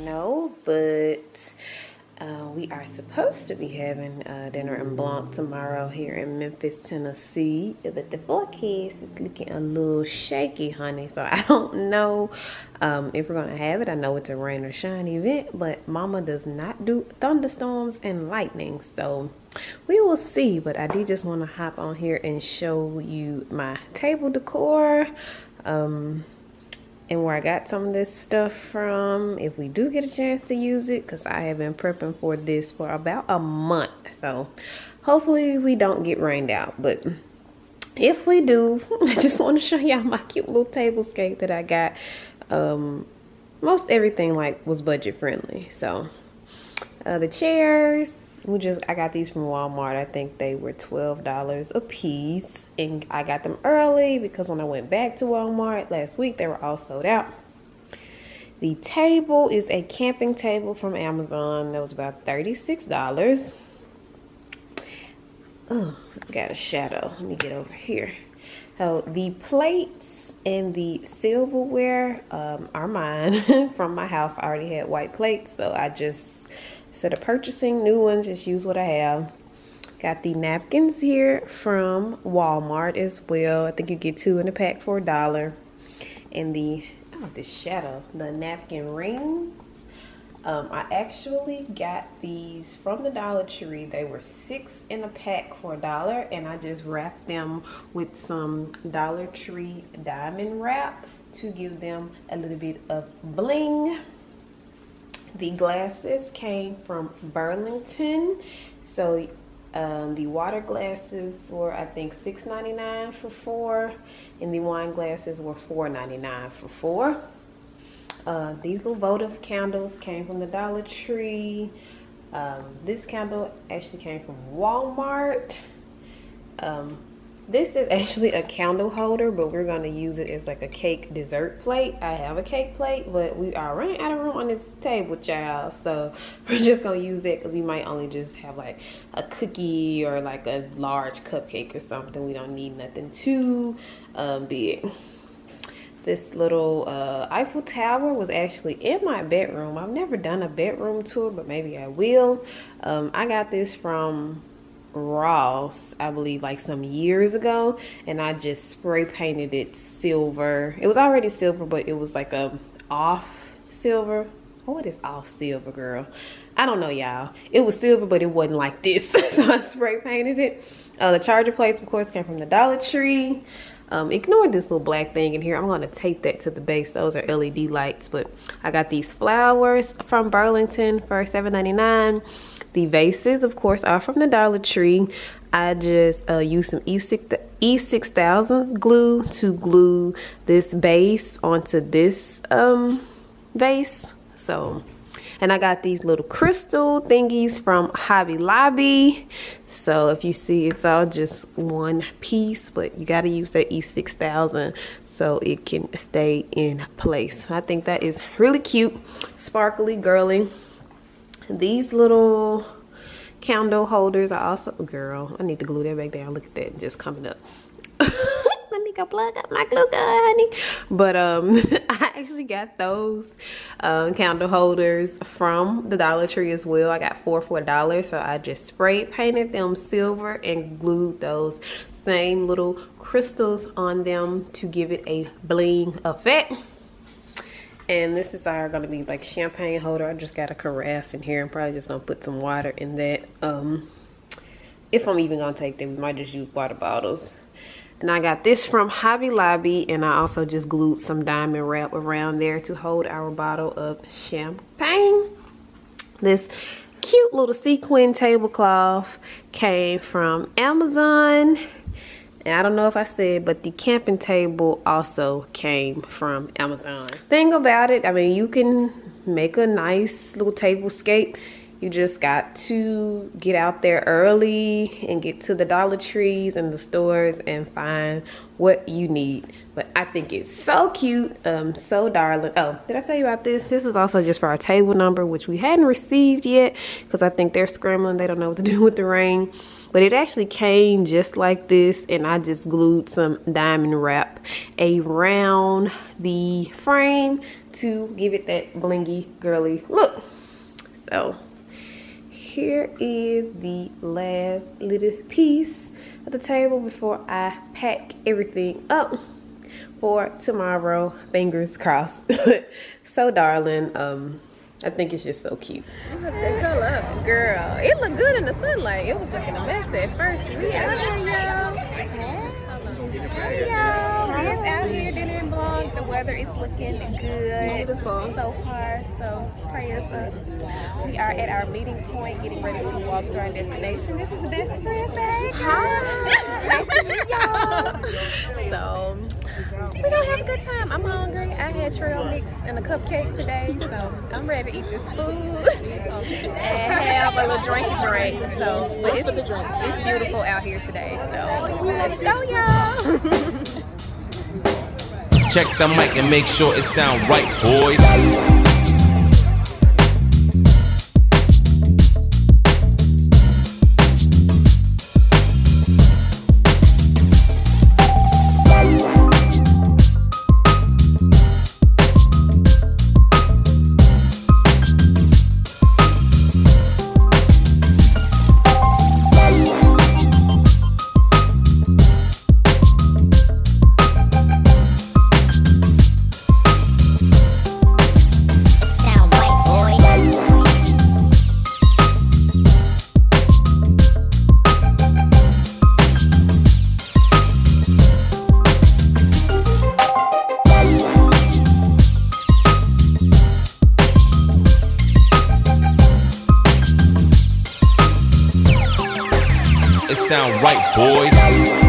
know, but we are supposed to be having dinner in Blanc tomorrow here in Memphis, Tennessee. But the forecast is looking a little shaky, honey. So I don't know if we're going to have it. I know it's a rain or shine event, but Mama does not do thunderstorms and lightning. So we will see. But I did just want to hop on here and show you my table decor. And where I got some of this stuff from, if we do get a chance to use it, because I have been prepping for this for about a month. So hopefully we don't get rained out, but if we do, I just want to show y'all my cute little table scape that I got. Most everything like was budget friendly. So the chairs, I got these from Walmart. I think they were $12 a piece, and I got them early because when I went back to Walmart last week, they were all sold out. The table is a camping table from Amazon. That was about $36. Oh, got a shadow. Let me get over here. So the plates and the silverware are mine from my house. I already had white plates, so I just, instead of purchasing new ones, just use what I have. Got the napkins here from Walmart as well. I think you get 2 in a pack for $1. And the shadow, the napkin rings. I actually got these from the Dollar Tree. They were 6 in a pack for $1, and I just wrapped them with some Dollar Tree diamond wrap to give them a little bit of bling. The glasses came from Burlington. So the water glasses were, I think, $6.99 for 4, and the wine glasses were $4.99 for 4. These little votive candles came from the Dollar Tree. This candle actually came from Walmart. This is actually a candle holder, but we're going to use it as like a cake dessert plate. I have a cake plate, but we are running out of room on this table, child. So we're just going to use it because we might only just have like a cookie or like a large cupcake or something. We don't need nothing too big. This little Eiffel Tower was actually in my bedroom. I've never done a bedroom tour, but maybe I will. I got this from Ross, I believe, like some years ago, and I just spray painted it silver. It was already silver, but it was like a off silver. What is off silver, girl? I don't know, y'all. It was silver, but it wasn't like this. So I spray painted it. The charger plates, of course, came from the Dollar Tree. Ignore this little black thing in here. I'm going to tape that to the base. Those are LED lights, but I got these flowers from Burlington for $7.99. The vases, of course, are from the Dollar Tree. I just used some E6000 glue to glue this base onto this vase. So, and I got these little crystal thingies from Hobby Lobby. So if you see, it's all just one piece, but you got to use that E6000 so it can stay in place. I think that is really cute, sparkly, girly. These little candle holders are also, girl, I need to glue that back down. Look at that, just coming up. Let me go plug up my glue gun, honey. But I actually got those candle holders from the Dollar Tree as well. I got 4 for $1, so I just spray painted them silver and glued those same little crystals on them to give it a bling effect. And this is our gonna be like champagne holder. I just got a carafe in here. I'm probably just gonna put some water in that. If I'm even gonna take them, we might just use water bottles. And I got this from Hobby Lobby, and I also just glued some diamond wrap around there to hold our bottle of champagne. This cute little sequin tablecloth came from Amazon. And I don't know if I said, but the camping table also came from Amazon. Thing about it, I mean, you can make a nice little table scape. You just got to get out there early and get to the Dollar Trees and the stores and find what you need. But I think it's so cute, so darling. Oh, did I tell you about this? This is also just for our table number, which we hadn't received yet because I think they're scrambling. They don't know what to do with the rain. but it actually came just like this, and I just glued some diamond wrap around the frame to give it that blingy girly look. So here is the last little piece of the table before I pack everything up for tomorrow. Fingers crossed. So darling, I think it's just so cute. Look that color up, girl. It looked good in the sunlight. It was looking a mess at first. We out here, y'all. Hey, y'all. We is out here dinner and vlog. The weather is looking good. Beautiful. So far, so prayers up. We are at our meeting point, getting ready to walk to our destination. This is the best friend. Say hi. Nice to meet y'all. So we're gonna have a good time. I'm hungry. I had trail mix and a cupcake today, so I'm ready to eat this food and have a little drinky drink. So it's beautiful out here today. So let's go, y'all. Check the mic and make sure it sound right, boys. It sound right, boys.